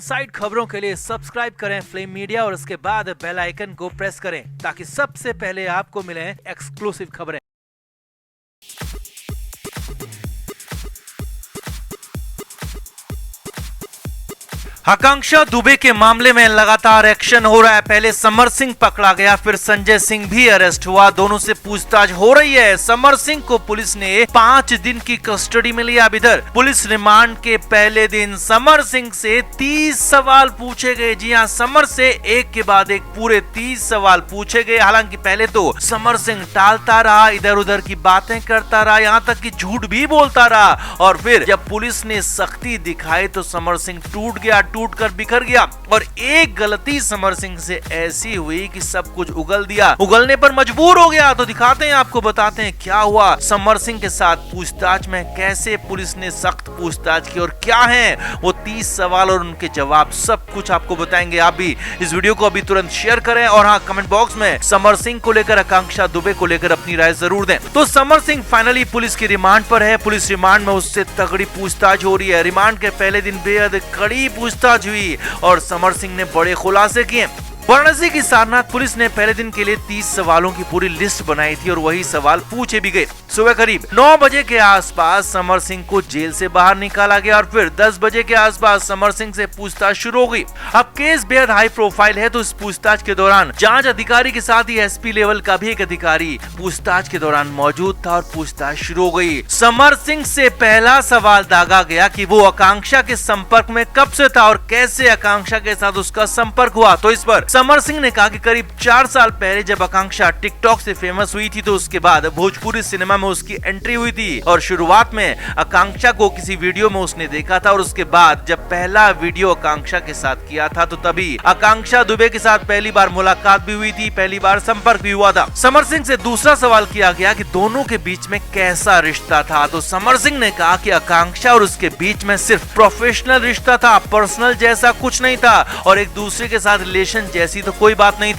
Side खबरों के लिए सब्सक्राइब करें फ्लेम मीडिया और उसके बाद बेल आइकन को प्रेस करें ताकि सबसे पहले आपको मिले एक्सक्लूसिव खबरें। आकांक्षा दुबे के मामले में लगातार एक्शन हो रहा है। पहले समर सिंह पकड़ा गया, फिर संजय सिंह भी अरेस्ट हुआ। दोनों से पूछताछ हो रही है। समर सिंह को पुलिस ने 5 दिन की कस्टडी में लिया। अब इधर पुलिस रिमांड के पहले दिन समर सिंह से 30 सवाल पूछे गए। जी हां, समर से एक के बाद एक पूरे 30 सवाल पूछे गए। हालांकि पहले तो समर सिंह टालता रहा, इधर उधर की बातें करता रहा, यहाँ तक कि झूठ भी बोलता रहा। और फिर जब पुलिस ने सख्ती दिखाई तो समर सिंह टूट कर बिखर गया। और एक गलती समर सिंह से ऐसी हुई कि सब कुछ उगल दिया, उगलने पर मजबूर हो गया। तो दिखाते हैं, आपको बताते हैं क्या हुआ समर सिंह के साथ पूछताछ में, कैसे पुलिस ने सख्त पूछताछ की और क्या है वो 30 सवाल और उनके जवाब, सब कुछ आपको बताएंगे। आप भी इस वीडियो को अभी तुरंत शेयर करें और हाँ, कमेंट बॉक्स में समर सिंह को लेकर, आकांक्षा दुबे को लेकर अपनी राय जरूर दें। तो समर सिंह फाइनली पुलिस की रिमांड पर है। पुलिस रिमांड में उससे तगड़ी पूछताछ हो रही है। रिमांड के पहले दिन बेहद कड़ी पूछताछ हुई और समर सिंह ने बड़े खुलासे किए। वाराणसी की सारनाथ पुलिस ने पहले दिन के लिए 30 सवालों की पूरी लिस्ट बनाई थी और वही सवाल पूछे भी गए। सुबह करीब 9 बजे के आसपास समर सिंह को जेल से बाहर निकाला गया और फिर 10 बजे के आसपास समर सिंह से पूछताछ शुरू हो गई। अब केस बेहद हाई प्रोफाइल है, तो इस पूछताछ के दौरान जांच अधिकारी के साथ ही एसपी लेवल का भी एक अधिकारी पूछताछ के दौरान मौजूद था और पूछताछ शुरू हो गई। समर सिंह से पहला सवाल दागा गया कि वो आकांक्षा के संपर्क में कब से था और कैसे आकांक्षा के साथ उसका संपर्क हुआ। तो इस पर समर सिंह ने कहा कि करीब 4 साल पहले जब आकांक्षा टिकटॉक से फेमस हुई थी तो उसके बाद भोजपुरी सिनेमा में उसकी एंट्री हुई थी और शुरुआत में आकांक्षा को किसी वीडियो में उसने देखा था और उसके बाद जब पहला वीडियो आकांक्षा के साथ किया था तो तभी आकांक्षा दुबे के साथ पहली बार मुलाकात भी हुई थी, पहली बार संपर्क भी हुआ था। समर सिंह से दूसरा सवाल किया गया कि दोनों के बीच में कैसा रिश्ता था, तो समर सिंह ने कहा कि आकांक्षा और उसके बीच में सिर्फ प्रोफेशनल रिश्ता था, पर्सनल जैसा कुछ नहीं था और एक दूसरे के साथ रिलेशन जैसी तो कोई बात नहीं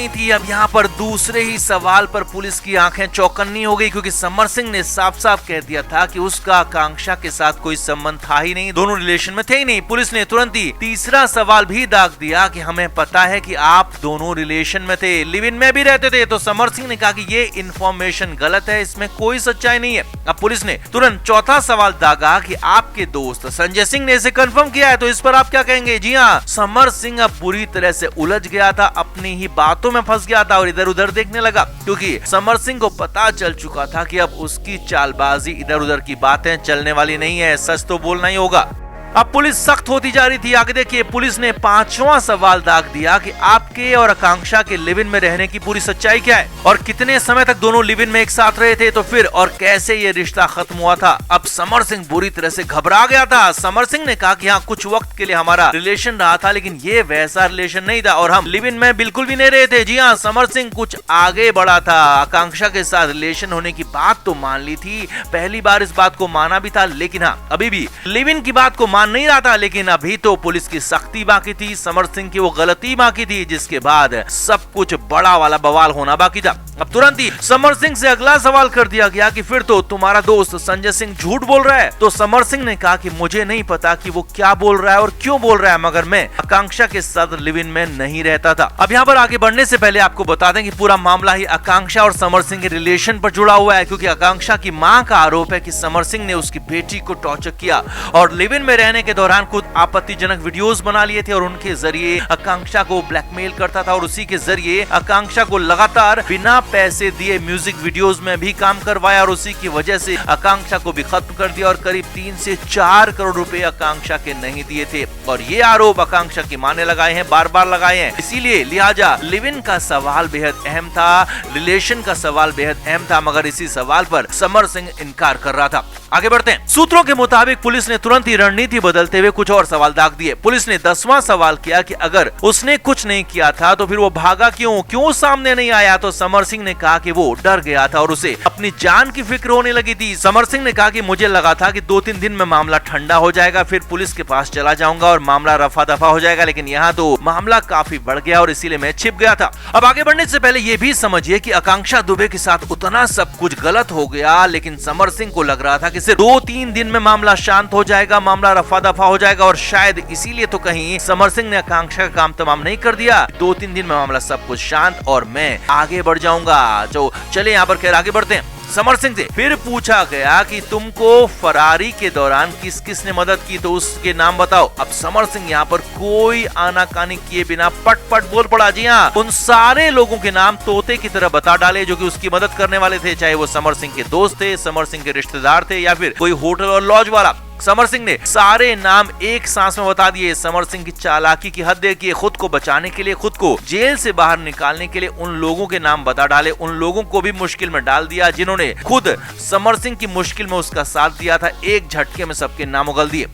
थी अब यहाँ पर दूसरे ही सवाल पर पुलिस की आंखें चौकन्नी हो गई, क्योंकि समर सिंह ने साफ साफ कह दिया था कि उसका आकांक्षा के साथ कोई संबंध था ही नहीं, दोनों रिलेशन में थे ही नहीं। पुलिस ने तुरंत ही तीसरा सवाल भी दाग दिया कि हमें पता है कि आप दोनों रिलेशन में थे, लिव इन में भी रहते थे। तो समर सिंह ने कहा कि ये इन्फॉर्मेशन गलत है, इसमें कोई सच्चाई नहीं है। अब पुलिस ने तुरंत चौथा सवाल दागा कि आपके दोस्त संजय सिंह ने इसे कंफर्म किया है, तो इस पर आप क्या कहेंगे। जी हाँ, समर सिंह अब बुरी तरह से उलझ गया था, अपनी ही बातों में फंस गया था और इधर उधर देखने लगा, क्योंकि समर सिंह को पता चल चुका था कि अब उसकी चालबाजी, इधर उधर की बातें चलने वाली नहीं है, सच तो बोलना ही होगा। अब पुलिस सख्त होती जा रही थी। आगे देखिए, पुलिस ने 5वां सवाल दाग दिया कि आपके और आकांक्षा के लिव इन में रहने की पूरी सच्चाई क्या है और कितने समय तक दोनों लिव इन में एक साथ रहे थे, तो फिर और कैसे ये रिश्ता खत्म हुआ था। अब समर सिंह बुरी तरह से घबरा गया था। समर सिंह ने कहा कि हाँ, कुछ वक्त के लिए हमारा रिलेशन रहा था, लेकिन ये वैसा रिलेशन नहीं था और हम लिव इन में बिल्कुल भी नहीं रहे थे। जी हाँ, समर सिंह कुछ आगे बढ़ा था। आकांक्षा के साथ रिलेशन होने की बात तो मान ली थी, पहली बार इस बात को माना भी था, लेकिन हाँ, अभी भी लिव इन की बात को मान नहीं रहा था। लेकिन अभी तो पुलिस की सख्ती बाकी थी, समर सिंह की वो गलती बाकी थी, जिसके बाद सब कुछ बड़ा वाला बवाल होना बाकी था। अब तुरंत ही समर सिंह से अगला सवाल कर दिया गया कि फिर तो तुम्हारा दोस्त संजय सिंह झूठ बोल रहा है। तो समर सिंह ने कहा कि मुझे नहीं पता कि वो क्या बोल रहा है और क्यों बोल रहा है, मगर मैं आकांक्षा के साथ लिव इन में नहीं रहता था। अब यहाँ पर आगे बढ़ने से पहले आपको बता दें कि पूरा मामला ही आकांक्षा और समर सिंह के रिलेशन पर जुड़ा हुआ है, क्योंकि आकांक्षा की मां का आरोप है कि समर सिंह ने उसकी बेटी को टॉर्चर किया और लिव इन में रहने के दौरान खुद आपत्तिजनक वीडियोस बना लिए थे और उनके जरिए आकांक्षा को ब्लैकमेल करता था और उसी के जरिए आकांक्षा को लगातार बिना पैसे दिए म्यूजिक वीडियोस में भी काम करवाया और उसी की वजह से आकांक्षा को भी खत्म कर दिया और करीब 3 से 4 करोड़ रुपए आकांक्षा के नहीं दिए थे। और ये आरोप आकांक्षा की मां ने लगाए हैं, बार बार लगाए हैं। इसीलिए लिहाजा लिव इन का सवाल बेहद अहम था, रिलेशन का सवाल बेहद अहम था, मगर इसी सवाल पर समर सिंह इनकार कर रहा था। आगे बढ़ते हैं। सूत्रों के मुताबिक पुलिस ने तुरंत ही रणनीति बदलते हुए कुछ और सवाल दाग दिए। पुलिस ने 10वां सवाल किया कि अगर उसने कुछ नहीं किया था तो फिर वो भागा क्यों सामने नहीं आया। तो समर सिंह सिंह ने कहा कि वो डर गया था और उसे अपनी जान की फिक्र होने लगी थी। समर सिंह ने कहा कि मुझे लगा था कि 2-3 दिन में मामला ठंडा हो जाएगा, फिर पुलिस के पास चला जाऊंगा और मामला रफा दफा हो जाएगा, लेकिन यहाँ तो मामला काफी बढ़ गया और इसीलिए मैं छिप गया था। अब आगे बढ़ने से पहले ये भी समझिए कि आकांक्षा दुबे के साथ उतना सब कुछ गलत हो गया, लेकिन समर सिंह को लग रहा था कि सिर्फ 2-3 दिन में मामला शांत हो जाएगा, मामला रफा दफा हो जाएगा और शायद इसीलिए तो कहीं समर सिंह ने आकांक्षा का काम तमाम नहीं कर दिया। 2-3 दिन में मामला सब कुछ शांत और मैं आगे बढ़ जाऊंगा। जो चले यहाँ पर खैर आगे बढ़ते हैं। समर सिंह से फिर पूछा गया कि तुमको फरारी के दौरान किस किस ने मदद की, तो उसके नाम बताओ। अब समर सिंह यहाँ पर कोई आनाकानी किए बिना पट पट बोल पड़ा। जी हाँ, उन सारे लोगों के नाम तोते की तरह बता डाले जो कि उसकी मदद करने वाले थे, चाहे वो समर सिंह के दोस्त थे, समर सिंह के रिश्तेदार थे या फिर कोई होटल और लॉज वाला। समर सिंह ने सारे नाम एक सांस में बता दिए। समर सिंह की चालाकी की हद देखिए, खुद को बचाने के लिए, खुद को जेल से बाहर निकालने के लिए उन लोगों के नाम बता डाले, उन लोगों को भी मुश्किल में डाल दिया जिन्होंने खुद समर सिंह की मुश्किल में उसका साथ दिया था। एक झटके में सबके नाम उगल दिए।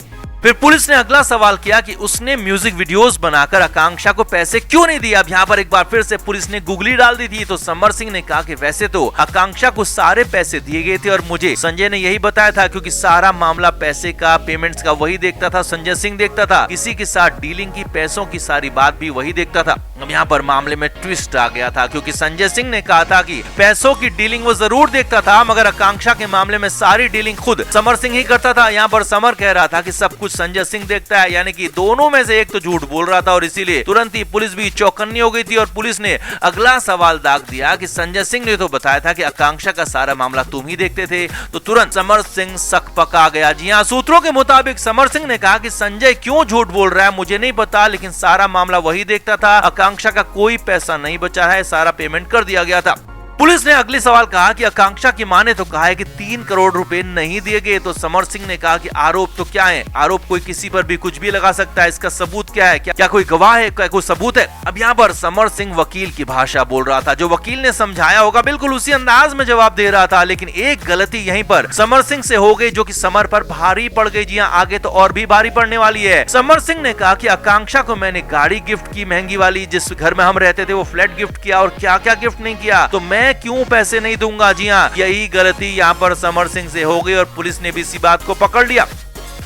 फिर पुलिस ने अगला सवाल किया कि उसने म्यूजिक वीडियोस बनाकर आकांक्षा को पैसे क्यों नहीं दिए। अब यहाँ पर एक बार फिर से पुलिस ने गुगली डाल दी थी, तो समर सिंह ने कहा कि वैसे तो आकांक्षा को सारे पैसे दिए गए थे और मुझे संजय ने यही बताया था, क्योंकि सारा मामला पैसे का, पेमेंट्स का वही देखता था, संजय सिंह देखता था, किसी के साथ डीलिंग की, पैसों की सारी बात भी वही देखता था। अब यहाँ पर मामले में ट्विस्ट आ गया था, क्योंकि संजय सिंह ने कहा था कि पैसों की डीलिंग वो जरूर देखता था, मगर आकांक्षा के मामले में सारी डीलिंग खुद समर सिंह ही करता था। यहाँ पर समर कह रहा था कि सब कुछ संजय सिंह देखता है, यानी कि दोनों में से एक तो झूठ बोल रहा था और इसीलिए तुरंत ही पुलिस भी चौकन्नी हो गई थी और पुलिस ने अगला सवाल दाग दिया कि संजय सिंह ने तो बताया था कि आकांक्षा का सारा मामला तुम ही देखते थे, तो तुरंत समर सिंह सकपका गया। जी हाँ, सूत्रों के मुताबिक समर सिंह ने कहा कि संजय क्यों झूठ बोल रहा है मुझे नहीं पता, लेकिन सारा मामला वही देखता था, आकांक्षा का कोई पैसा नहीं बचा है, सारा पेमेंट कर दिया गया था। पुलिस ने अगले सवाल कहा कि आकांक्षा की मां ने तो कहा है कि 3 करोड़ रुपए नहीं दिए गए, तो समर सिंह ने कहा कि आरोप तो क्या है, आरोप कोई किसी पर भी कुछ भी लगा सकता है, इसका सबूत क्या है, क्या कोई गवाह है, क्या कोई सबूत है। अब यहाँ पर समर सिंह वकील की भाषा बोल रहा था, जो वकील ने समझाया होगा बिल्कुल उसी अंदाज में जवाब दे रहा था, लेकिन एक गलती यहीं पर समर सिंह से हो गई जो कि समर पर भारी पड़ गई। जी हाँ, आगे तो और भी भारी पड़ने वाली है। समर सिंह ने कहा कि आकांक्षा को मैंने गाड़ी गिफ्ट की, महंगी वाली, जिस घर में हम रहते थे वो फ्लैट गिफ्ट किया, और क्या क्या गिफ्ट नहीं किया, तो मैं क्यों पैसे नहीं दूंगा। जी हाँ, यही गलती यहाँ पर समर सिंह से हो गई और पुलिस ने भी इसी बात को पकड़ लिया।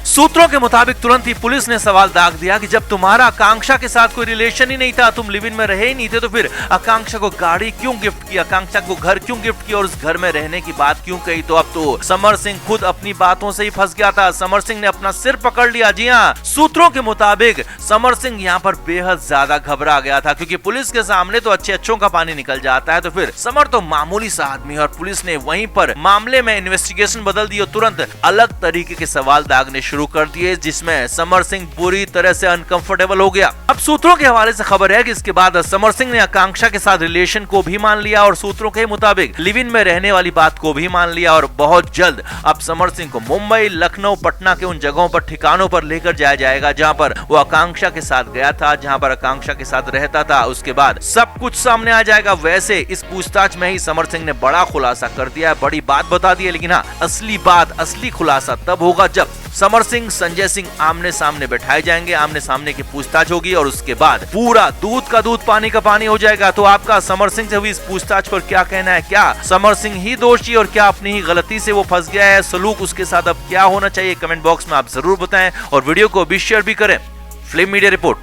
सूत्रों के मुताबिक तुरंत ही पुलिस ने सवाल दाग दिया कि जब तुम्हारा आकांक्षा के साथ कोई रिलेशन ही नहीं था, तुम लिव इन में रहे ही नहीं थे, तो फिर आकांक्षा को गाड़ी क्यों गिफ्ट की, आकांक्षा को घर क्यों गिफ्ट किया और उस घर में रहने की बात क्यों कही। तो अब तो समर सिंह खुद अपनी बातों से ही फंस गया था, समर सिंह ने अपना सिर पकड़ लिया। जी हाँ, सूत्रों के मुताबिक समर सिंह यहाँ पर बेहद ज्यादा घबरा गया था, क्योंकि पुलिस के सामने तो अच्छों का पानी निकल जाता है, तो फिर समर तो मामूली सा आदमी है और पुलिस ने वहीं पर मामले में इन्वेस्टिगेशन बदल दी और तुरंत अलग तरीके के सवाल दागने शुरू कर दिए, जिसमें समर सिंह पूरी तरह से अनकंफर्टेबल हो गया। अब सूत्रों के हवाले से खबर है कि इसके बाद समर सिंह ने आकांक्षा के साथ रिलेशन को भी मान लिया और सूत्रों के मुताबिक लिव इन में रहने वाली बात को भी मान लिया, और बहुत जल्द अब समर सिंह को मुंबई, लखनऊ, पटना के उन जगहों पर, ठिकानों पर लेकर जाया जाएगा जहां पर वो आकांक्षा के साथ गया था, जहां पर आकांक्षा के साथ रहता था। उसके बाद सब कुछ सामने आ जाएगा। वैसे इस पूछताछ में ही समर सिंह ने बड़ा खुलासा कर दिया, बड़ी बात बता दी है, लेकिन हाँ, असली बात, असली खुलासा तब होगा जब समर सिंह, संजय सिंह आमने सामने बैठाए जाएंगे, आमने सामने की पूछताछ होगी और उसके बाद पूरा दूध का दूध, पानी का पानी हो जाएगा। तो आपका समर सिंह से हुई इस पूछताछ पर क्या कहना है? क्या समर सिंह ही दोषी और क्या अपनी ही गलती से वो फंस गया है? सलूक उसके साथ अब क्या होना चाहिए? कमेंट बॉक्स में आप जरूर बताएं और वीडियो को भी शेयर भी करें। Film media report.